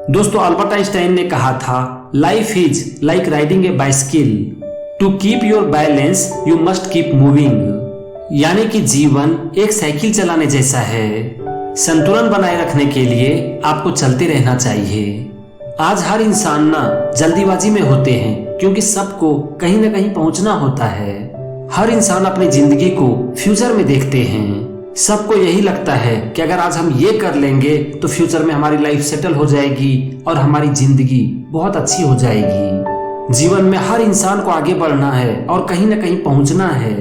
दोस्तों, Albert Einstein ने कहा था, life is like riding a bicycle, to keep your balance you must keep moving. यानी कि जीवन एक साइकिल चलाने जैसा है, संतुलन बनाए रखने के लिए आपको चलते रहना चाहिए। आज हर इंसान ना जल्दीबाजी में होते हैं क्योंकि सबको कहीं ना कहीं पहुंचना होता है। हर इंसान अपनी जिंदगी को फ्यूचर में देखते हैं। सबको यही लगता है कि अगर आज हम ये कर लेंगे तो फ्यूचर में हमारी लाइफ सेटल हो जाएगी और हमारी जिंदगी बहुत अच्छी हो जाएगी। जीवन में हर इंसान को आगे बढ़ना है और कहीं ना कहीं पहुंचना है,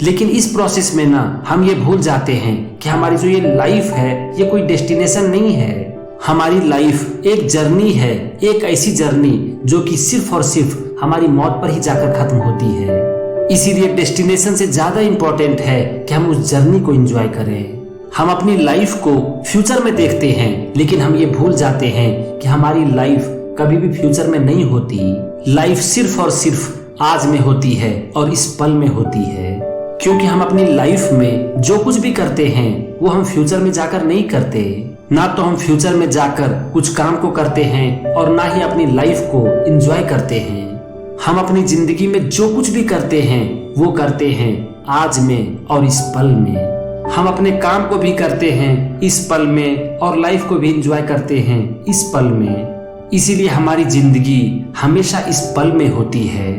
लेकिन इस प्रोसेस में ना हम ये भूल जाते हैं कि हमारी जो ये लाइफ है ये कोई डेस्टिनेशन नहीं है। हमारी लाइफ एक जर्नी है, एक ऐसी जर्नी जो कि सिर्फ और सिर्फ हमारी मौत पर ही जाकर खत्म होती है। इसीलिए डेस्टिनेशन से ज्यादा इंपॉर्टेंट है कि हम उस जर्नी को एंजॉय करें। हम अपनी लाइफ को फ्यूचर में देखते हैं, लेकिन हम ये भूल जाते हैं कि हमारी लाइफ कभी भी फ्यूचर में नहीं होती। लाइफ सिर्फ और सिर्फ आज में होती है और इस पल में होती है, क्योंकि हम अपनी लाइफ में जो कुछ भी करते हैं वो हम फ्यूचर में जाकर नहीं करते। ना तो हम फ्यूचर में जाकर कुछ काम को करते हैं और ना ही अपनी लाइफ को एंजॉय करते हैं। हम अपनी जिंदगी में जो कुछ भी करते हैं वो करते हैं आज में और इस पल में। हम अपने काम को भी करते हैं इस पल में और लाइफ को भी एंजॉय करते हैं इस पल में। इसीलिए हमारी जिंदगी हमेशा इस पल में होती है।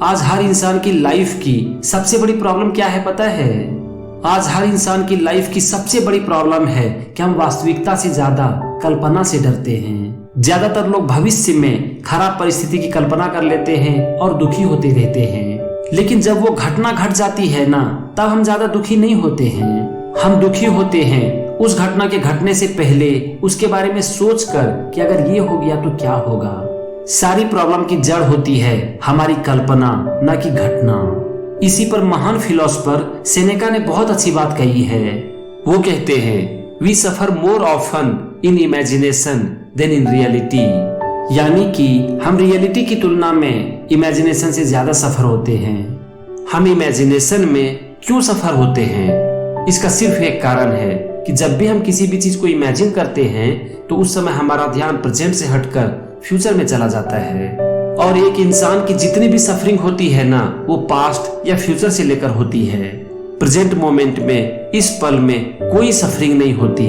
आज हर इंसान की लाइफ की सबसे बड़ी प्रॉब्लम क्या है पता है? आज हर इंसान की लाइफ की सबसे बड़ी प्रॉब्लम है कि हम वास्तविकता से ज्यादा कल्पना से डरते हैं। ज्यादातर लोग भविष्य में खराब परिस्थिति की कल्पना कर लेते हैं और दुखी होते रहते हैं, लेकिन जब वो घटना घट जाती है ना, तब हम ज्यादा दुखी नहीं होते हैं। हम दुखी होते हैं उस घटना के घटने से पहले, उसके बारे में सोचकर कि अगर ये हो गया तो क्या होगा। सारी प्रॉब्लम की जड़ होती है हमारी कल्पना, ना कि घटना। इसी पर महान फिलोसोफर सेनेका ने बहुत अच्छी बात कही है। वो कहते हैं, we suffer more often in imagination than in reality. यानी कि हम रियलिटी की तुलना में इमेजिनेशन से ज्यादा सफर होते हैं। हम इमेजिनेशन में क्यों सफर होते हैं? इसका सिर्फ एक कारण है कि जब भी हम किसी भी चीज को इमेजिन करते हैं तो उस समय हमारा ध्यान प्रेजेंट से हटकर फ्यूचर में चला जाता है। और एक इंसान की जितनी भी सफरिंग होती है ना, वो पास्ट या फ्यूचर से लेकर होती है। प्रेजेंट मोमेंट में, इस पल में कोई सफरिंग नहीं होती।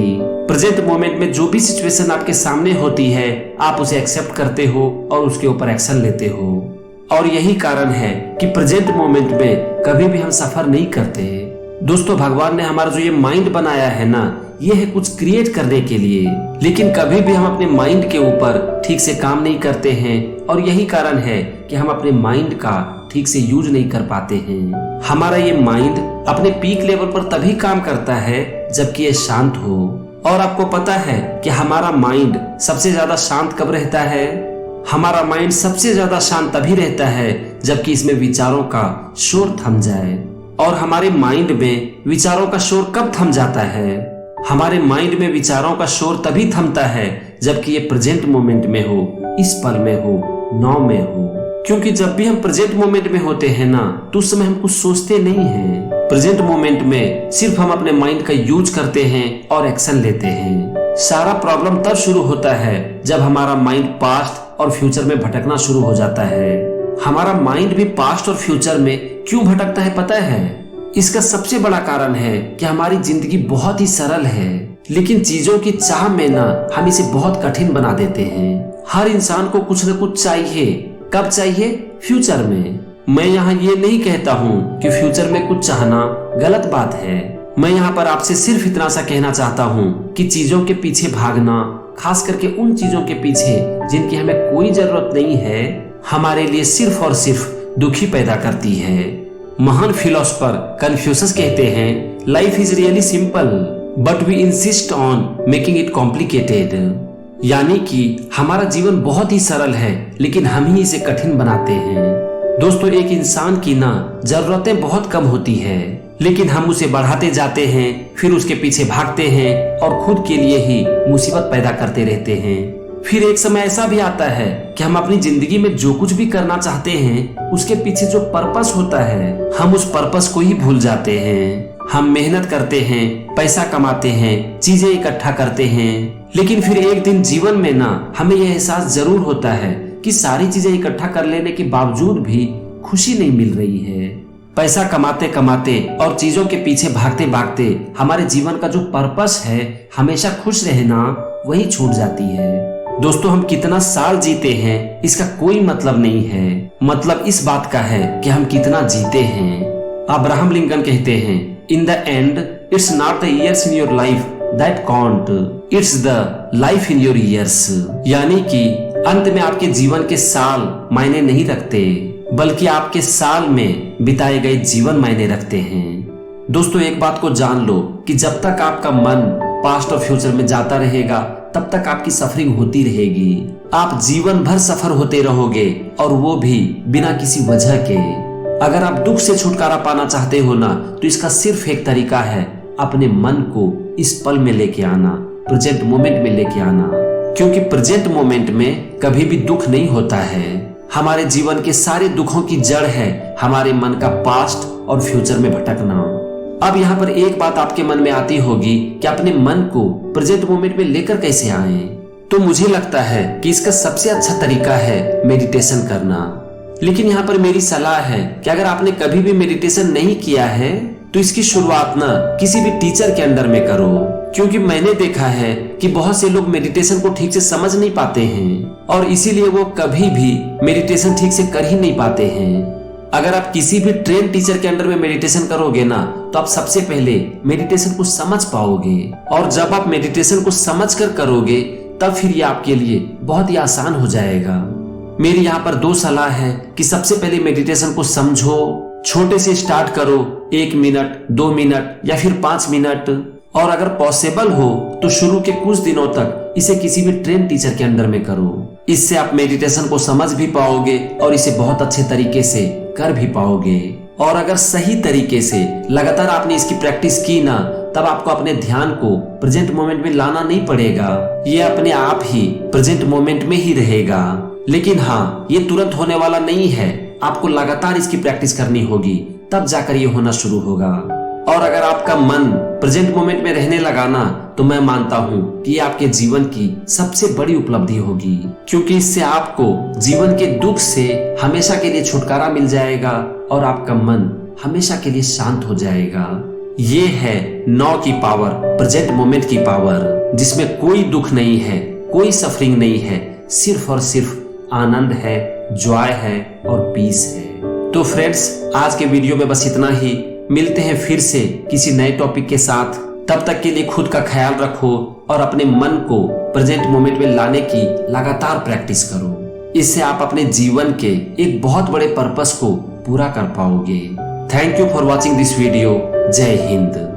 प्रेजेंट मोमेंट में जो भी सिचुएशन आपके सामने होती है, आप उसे एक्सेप्ट करते हो और उसके ऊपर एक्शन लेते हो। और यही कारण है कि प्रेजेंट मोमेंट में कभी भी हम सफर नहीं करते। दोस्तों, भगवान ने हमारा जो ये माइंड बनाया है ना, ये है कुछ क्रिएट करने के लिए, लेकिन कभी भी हम अपने माइंड के ऊपर ठीक से काम नहीं करते हैं। और यही कारण है कि हम अपने माइंड का ठीक से यूज नहीं कर पाते हैं। हमारा ये माइंड अपने पीक लेवल पर तभी काम करता है जबकि ये शांत हो। और आपको पता है कि हमारा माइंड सबसे ज्यादा शांत कब रहता है? हमारा माइंड सबसे ज्यादा शांत तभी रहता है जबकि इसमें विचारों का शोर थम जाए। और हमारे माइंड में विचारों का शोर कब थम जाता है? हमारे माइंड में विचारों का शोर तभी थमता है जबकि ये प्रेजेंट मोमेंट में हो, इस पल में हो, नाउ में हो। क्योंकि जब भी हम प्रेजेंट मोमेंट में होते हैं ना, तो उस समय हम कुछ सोचते नहीं हैं। प्रेजेंट मोमेंट में सिर्फ हम अपने माइंड का यूज करते हैं और एक्शन लेते हैं। सारा प्रॉब्लम तब शुरू होता है जब हमारा माइंड पास्ट और फ्यूचर में भटकना शुरू हो जाता है। हमारा माइंड भी पास्ट और फ्यूचर में क्यों भटकता है पता है? इसका सबसे बड़ा कारण है कि हमारी जिंदगी बहुत ही सरल है, लेकिन चीजों की चाह में ना हम इसे बहुत कठिन बना देते हैं। हर इंसान को कुछ न कुछ चाहिए। कब चाहिए? फ्यूचर में। मैं यहाँ ये नहीं कहता हूँ कि फ्यूचर में कुछ चाहना गलत बात है। मैं यहाँ पर आपसे सिर्फ इतना सा कहना चाहता हूँ कि चीजों के पीछे भागना, खास करके उन चीजों के पीछे जिनकी हमें कोई जरूरत नहीं है, हमारे लिए सिर्फ और सिर्फ दुखी पैदा करती है। महान फिलोसोफर कन्फ्यूशियस कहते हैं, life is really simple but we insist on making it complicated. यानी कि हमारा जीवन बहुत ही सरल है, लेकिन हम ही इसे कठिन बनाते हैं। दोस्तों, एक इंसान की ना जरूरतें बहुत कम होती है, लेकिन हम उसे बढ़ाते जाते हैं, फिर उसके पीछे भागते हैं और खुद के लिए ही मुसीबत पैदा करते रहते हैं। फिर एक समय ऐसा भी आता है कि हम अपनी जिंदगी में जो कुछ भी करना चाहते हैं, उसके पीछे जो पर्पस होता है, हम उस पर्पस को ही भूल जाते हैं। हम मेहनत करते हैं, पैसा कमाते हैं, चीजें इकट्ठा करते हैं, लेकिन फिर एक दिन जीवन में ना हमें यह एहसास जरूर होता है कि सारी चीजें इकट्ठा कर लेने के बावजूद भी खुशी नहीं मिल रही है। पैसा कमाते कमाते और चीजों के पीछे भागते भागते हमारे जीवन का जो पर्पस है, हमेशा खुश रहना, वही छूट जाती है। दोस्तों, हम कितना साल जीते हैं इसका कोई मतलब नहीं है, मतलब इस बात का है कि हम कितना जीते हैं। अब्राहम लिंकन कहते हैं, in the end it's not the years in your life that count, it's the life in your ears. यानी कि अंत में आपके जीवन के साल मायने नहीं रखते, बल्कि आपके साल में बिताए गए जीवन मायने रखते हैं। दोस्तों, एक बात को जान लो कि जब तक आपका मन पास्ट और फ्यूचर में जाता रहेगा, तब तक आपकी सफरिंग होती रहेगी। आप जीवन भर सफर होते रहोगे, और वो भी बिना किसी वजह के। अगर आप दुख से छुटकारा पाना चाहते हो ना, तो इसका सिर्फ एक तरीका है, अपने मन को इस पल में लेके आना, प्रेजेंट मोमेंट में लेके आना। क्योंकि प्रेजेंट मोमेंट में कभी भी दुख नहीं होता है। हमारे जीवन के सारे दुखों की जड़ है हमारे मन का पास्ट और फ्यूचर में भटकना। अब यहाँ पर एक बात आपके मन में आती होगी कि अपने मन को प्रेजेंट मोमेंट में लेकर कैसे आए। तो मुझे लगता है कि इसका सबसे अच्छा तरीका है मेडिटेशन करना। लेकिन यहाँ पर मेरी सलाह है कि अगर आपने कभी भी मेडिटेशन नहीं किया है, तो इसकी शुरुआत ना किसी भी टीचर के अंडर में करो। क्योंकि मैंने देखा है कि बहुत से लोग मेडिटेशन को ठीक से समझ नहीं पाते हैं, और इसीलिए वो कभी भी मेडिटेशन ठीक से कर ही नहीं पाते हैं। अगर आप किसी भी ट्रेन टीचर के अंडर में मेडिटेशन करोगे ना, तो आप सबसे पहले मेडिटेशन को समझ पाओगे, और जब आप मेडिटेशन को समझ कर करोगे, तब फिर ये आपके लिए बहुत ही आसान हो जाएगा। मेरी यहाँ पर 2 सलाह है कि सबसे पहले मेडिटेशन को समझो, छोटे से स्टार्ट करो, 1 मिनट, 2 मिनट या फिर 5 मिनट, और अगर पॉसिबल हो तो शुरू के कुछ दिनों तक इसे किसी भी ट्रेन टीचर के अंडर में करो। इससे आप मेडिटेशन को समझ भी पाओगे और इसे बहुत अच्छे तरीके से कर भी पाओगे। और अगर सही तरीके से लगातार आपने इसकी प्रैक्टिस की ना, तब आपको अपने ध्यान को प्रेजेंट मोमेंट में लाना नहीं पड़ेगा, ये अपने आप ही प्रेजेंट मोमेंट में ही रहेगा। लेकिन हाँ, ये तुरंत होने वाला नहीं है, आपको लगातार इसकी प्रैक्टिस करनी होगी, तब जाकर ये होना शुरू होगा। और अगर आपका मन प्रेजेंट मोमेंट में रहने लगा ना, तो मैं मानता हूँ कि ये आपके जीवन की सबसे बड़ी उपलब्धि होगी, क्योंकि इससे आपको जीवन के दुख से हमेशा के लिए छुटकारा मिल जाएगा और आपका मन हमेशा के लिए शांत हो जाएगा। ये है नाउ की पावर, प्रेजेंट मोमेंट की पावर, जिसमें कोई दुख नहीं है, कोई सफरिंग नहीं है, सिर्फ और सिर्फ आनंद है, जॉय है और पीस है। तो फ्रेंड्स, आज के वीडियो में बस इतना ही। मिलते हैं फिर से किसी नए टॉपिक के साथ। तब तक के लिए खुद का ख्याल रखो और अपने मन को प्रेजेंट मोमेंट में लाने की लगातार प्रैक्टिस करो। इससे आप अपने जीवन के एक बहुत बड़े पर्पस को पूरा कर पाओगे। Thank you for watching this video. जय हिंद।